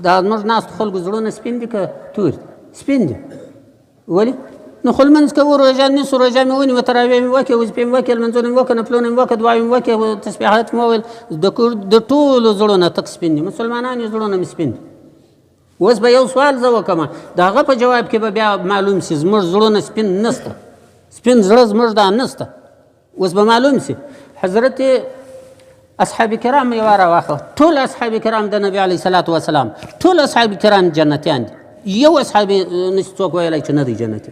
دا زموږ ناستو خلکو زړونه سپین دي که تور دي؟ سپین دي. ولې؟ نو خو لمونځ کوو، روژه نیسو، روژه مې ونیوه، تراویح مې وکړې، وظیفې مې وکړې، لمونځونه مې وکړه، نفلونه مې وکړه، دعاوې مې وکړې، تسبیحات مې وویل، د ټولو زړونه تک سپین دي. مسلمانانو زړونه مې سپین دي. اوس به یو سوال زه وکړم، د هغه په جواب کې به بیا معلوم شي زموږ زړونه سپین نسته، سپین زړه زموږ دا نسته. اوس به معلوم شي. حضرت اصحاب کرام یوه راواخه، ټول اصحاب کرام د نبي علیه صلات وسلام، ټول اصحاب کرام جنتیان دي. یو اصحاب نشي څوک ویلی چې نه دی جنتي.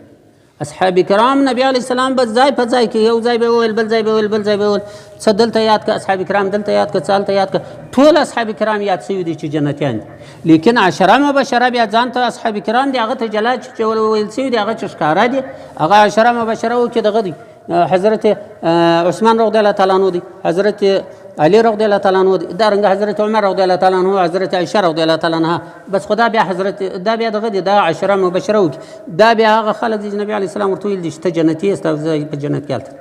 اصحاب کرام نبی علیه السلام به ځای په ځای کې یو ځای به وویل، بل ځای به وویل، بل ځای به وویل، څه دلته یاد که اصحاب کرام، دلته یاد که، څه هلته یاد که. ټول اصحاب کرام یاد شوي دي چې جنتیان دي. لیکن عشره مبشره بیا ځان ته اصحاب کرام دي، هغه ته جلا چې ویل شوي دي، هغه چې ښکاره دي، هغه عشره مبشره و کې دغه دي. حضرت عثمان رضی الله تعالی عنه دی، حضرت علی رضی الله تعالی عنه دی، دارنګه حضرت عمر رضی الله تعالی عنه، حضرت عائشه رضی الله تعالی عنها. بس خدا بیا حضرت دا بیا دغه دی، دا عشره مبشره و دا بیا هغه خلک دي چې نبی علیه السلام ورته ویل دي چې ته جنتي یې، ستا ځای په جنت کې هلته.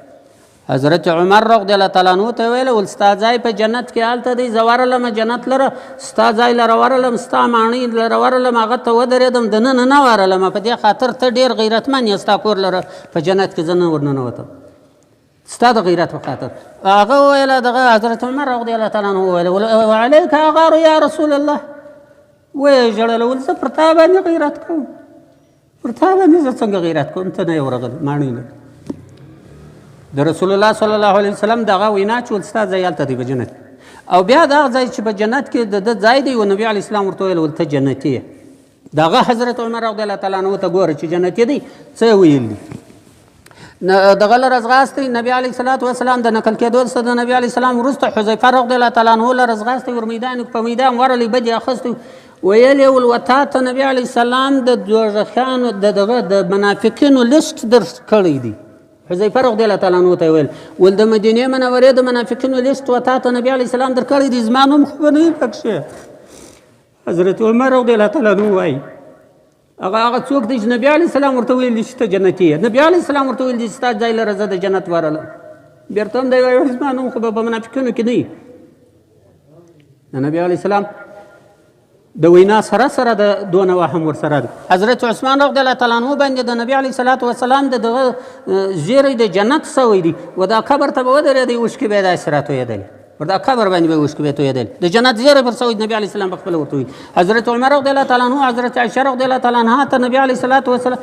حضرت عمر رضی الله تعالی عنه ته ویل ول ستا ځای په جنت کې هلته دی، زه ورغلم جنت لره، ستا ځای لره ورغلم، ستا ماڼۍ لره ورغلم، هغه ته ودرېدم، دننه نه ورغلم. په دې خاطر ته ډېر غیرتمند یې، ستا کور لره په جنت کې زه نه ورننوتم، ستا د غیرت په خاطر. هغه وویله دغه حضرت عمر رضی الله تعالی عنه وویله وعلیک اغار یا رسول الله، ویې ژړله، ول زه پر تا باندې غیرت کوم، پر تا باندې زه څنګه غیرت کوم، ته نه یې ورغلی ماڼۍ نه. د رسول الله صلی الله علیه وسلم دغه وینا چې ول ستا ځای هلته دی په جنت کې. او بیا دغه ځای چې په جنت کې د ده ځای دی، و نبي علیه السلام ورته ویل ول ته جنتي یې. دغه حضرت عمر رضی الله تعالی عنه ته ګوره چې جنتي دی څه یې ویل دي. دغه لره ځغاستې نبي علیه صلات وسلام د نقل کېدو څخه د نبي علیه السلام وروسته حذیفه رضی الله تعالی عنه لره ځغاستې ور میدان په میدان ورغلی، بد یې اخیستی، ویل یې ول وتا ته نبي علیه السلام د دوزخیانو د دغه د منافقینو لیست در کړی دی. حذیفه رضی الله تعالی عنه ته ویل ول د مدینې منورې د منافقینو لیست وتا ته نبي علیه السلام در کړی دی، زما نوم خو به نه وي پکښې. حضرت عمر رضی الله تعالی عنه وایي هغه څوک دی چې نبي علیه السلام ورته ویل چې ته جنتي یې، نبي علیه السلام ورته ویل چې ستا ځای لره زه د جنت ورغلم. بېرته هم دی وایي زما نوم خو به په منافقینو کې نه وي. د نبي علیه السلام د وینا سره سره د دونه وهم ورسره دی. حضرت عثمان رضی الله تعالی عنه باندې د نبي علیه صلات وسلام د دغه زیری د جنت سوی دی، و دا قبر ته به ودرېدی، اوښکې به یې داسې راتویېدلې، پر دا قبر باندې به اوښکې به یې تویېدلې، د جنت زیری پر سوی نبي علیه السلام پخپله ورته ویل. حضرت عمر رضی الله تعالی عنه، حضرت عایشه رضی الله تعالی عنها ته نبي علیه صلات وسلام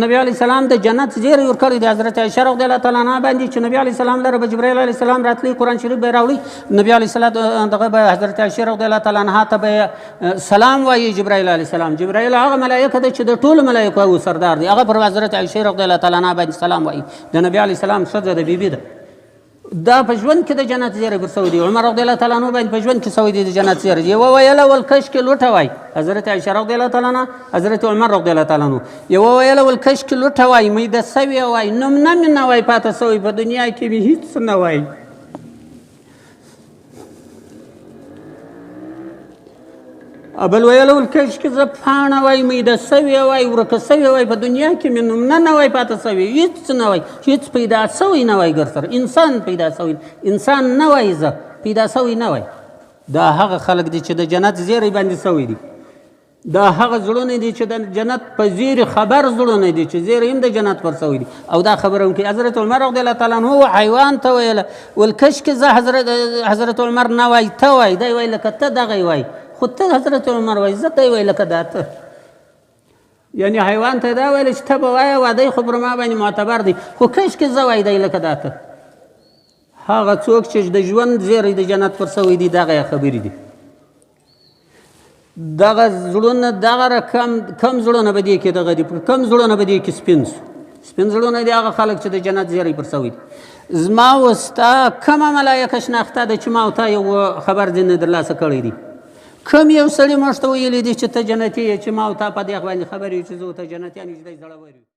نبي علیه السلام د جنت زیری ورکړی دی. حضرت عایشه رضی الله تعالی عنها باندې چې نبي علیه السلام لره به جبرائیل علیه السلام راتلی، قرآن شریف به یې راوړي، نبي علیه صلات دغه به حضرت عایشه رضی الله تعالی عنها ته به سلام وایي جبرائیل علیه السلام. جبرائیل هغه ملایکه دی چې د ټولو ملایکو او سردار دی، هغه پر حضرت عایشه رضی الله تعالی عنها باندې سلام وایي. د نبي علیه السلام ښځه د بیبي ده، دا په ژوند کې د جنت زیری پر سوی دی. عمر رضی الله تعالی عنه باندې په ژوند کې سوی دی د جنت زیری. یوه ویله ول کشکې لوټه وای، حضرت عایشه رضی الله تعالی عنها، حضرت عمر رضی الله تعالی عنه. یوه ویله ول کشکې لوټه وای، میده سوې وای، نوم نه مې نه وای پاته سوی، په دنیا کې مې هېڅ نه وای. بل ویله ول کشکې زه پاڼه وای، میده سوې وای، ورکه سوې وای، په دنیا کې مې نوم نه وای پاته سوی، هېڅ نه وای، هېڅ پیدا سوی نه وای ګر سره، انسان پیدا سوی، انسان نه وای، زه پیدا سوی نه وای. دا هغه خلک دي چې د جنت زیری باندې سوی دي. دا هغه زړونه دي چې د جنت په زیری خبر زړونه دي چې زیری هم د جنت پر سوی دي. او دا خبره هم کوي. حضرت عمر رضی الله تعالی عنه حیوان ته ویله ول کشکې زه حضرت عمر نه وای، ته وای، دی وای لکه ته دغه وای، خو ته حضرت عمر وای، زه دی وای لکه دا ته. یعنی حیوان ته دا ویل چې ته به وایه واده خو پر ما باندې معتبر دی، خو کشکې زه وای دی لکه دا ته. هغه څوک چې د ژوند زیری د جنت پر سوی دي دغه خبرې دي. دغه زړونه دغه رقم کم زړونه به دې کې دغه دي، کم زړونه به دې کې سپین زړونه دي هغه خلک چې د جنت زیری پر سوی دي. زما و ستا کومه ملایکه شناخته ده چې ما او تا یو خبر ځینې ترلاسه کړی دی؟ کوم یو سړي موږ ته ویلی دي چې ته جنتي یې، چې ما او تا په دې باندې خبر یو چې زه ورته جنتیان یو چې دی زړور یو.